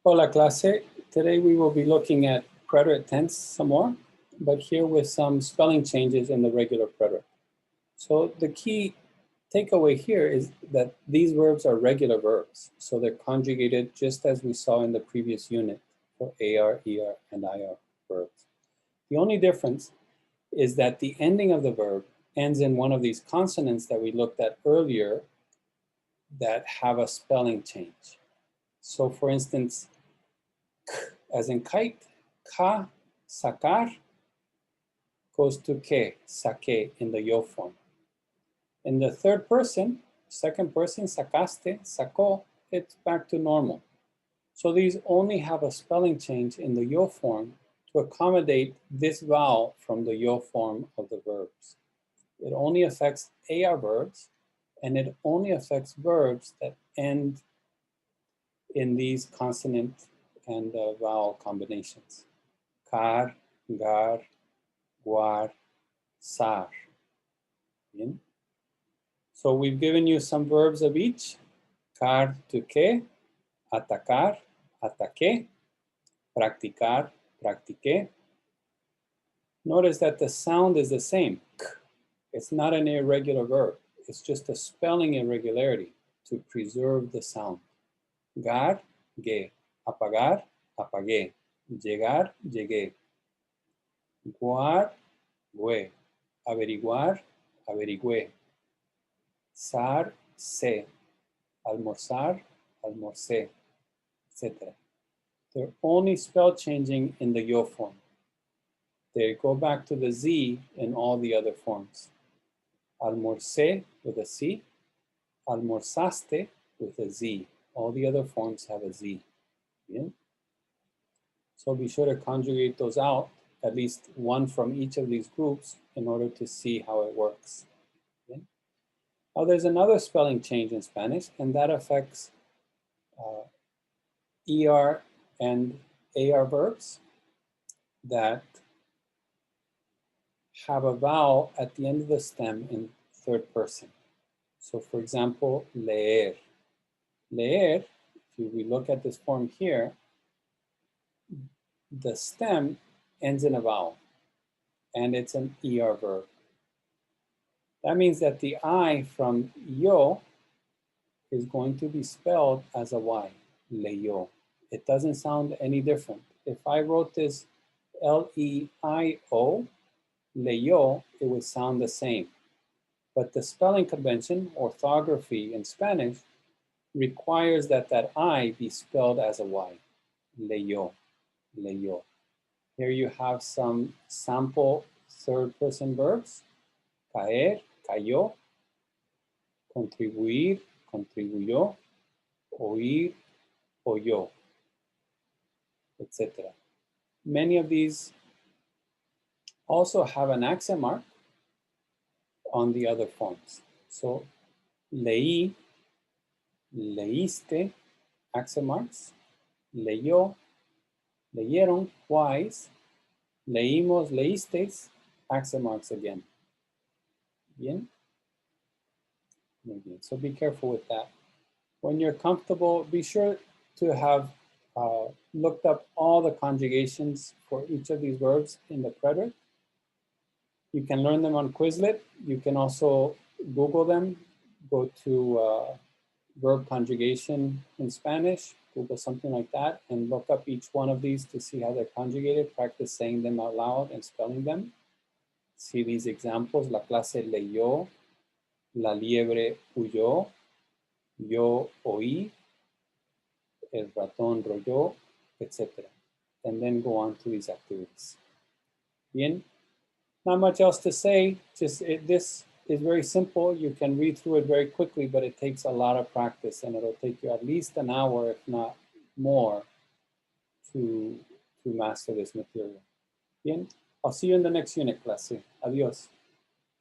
Hola clase. Today we will be looking at preterite tense some more, but here with some spelling changes in the regular preterite. So the key takeaway here is that these verbs are regular verbs. So they're conjugated just as we saw in the previous unit for AR, ER, and IR verbs. The only difference is that the ending of the verb ends in one of these consonants that we looked at earlier that have a spelling change. So for instance, as in kite, ka, sacar, goes to ke, sake, in the yo form. In the third person, second person, sacaste, sacó, it's back to normal. So these only have a spelling change in the yo form to accommodate this vowel from the yo form of the verbs. It only affects AR verbs, and it only affects verbs that end in these consonant and vowel combinations. Car, gar, guar, sar. Bien. So we've given you some verbs of each. Car, to que, atacar, ataqué, practicar, practiqué. Notice that the sound is the same. It's not an irregular verb. It's just a spelling irregularity to preserve the sound. Gar, ge. Apagar, apagué. Llegar, llegué. Guar, güe. Averiguar, averigüé. Sar, sé. Almorzar, almorcé, etc. They're only spell changing in the yo form. They go back to the Z in all the other forms. Almorcé with a C, almorzaste with a Z. All the other forms have a Z. Bien? So be sure to conjugate those out, at least one from each of these groups, in order to see how it works. Bien? Now there's another spelling change in Spanish, and that affects ER and AR verbs that have a vowel at the end of the stem in third person. So for example, leer. Leer, if we look at this form here, the stem ends in a vowel, and it's an ER verb. That means that the I from yo is going to be spelled as a Y, leyó. It doesn't sound any different. If I wrote this L-E-I-O, leyó, it would sound the same. But the spelling convention, orthography in Spanish, requires that that I be spelled as a Y, leyó, leyó. Here you have some sample third person verbs. Caer, cayó. Contribuir, contribuyó. Oír, oyó, etc. Many of these also have an accent mark on the other forms. So leí, leíste, accent marks. Leyó, leyeron, Ys. Leímos, leísteis, accent marks again. Bien? Muy bien. So be careful with that. When you're comfortable, be sure to have looked up all the conjugations for each of these verbs in the preterite. You can learn them on Quizlet. You can also Google them. Go to verb conjugation in Spanish, Google something like that, and look up each one of these to see how they're conjugated. Practice saying them out loud and spelling them. See these examples. La clase leyó, la liebre huyó, yo oí, el ratón royó, etc. And then go on to these activities. Bien. Not much else to say. Just this is very simple. You can read through it very quickly, but it takes a lot of practice, and it'll take you at least an hour, if not more, to master this material. Bien. I'll see you in the next unit, clase. Adiós.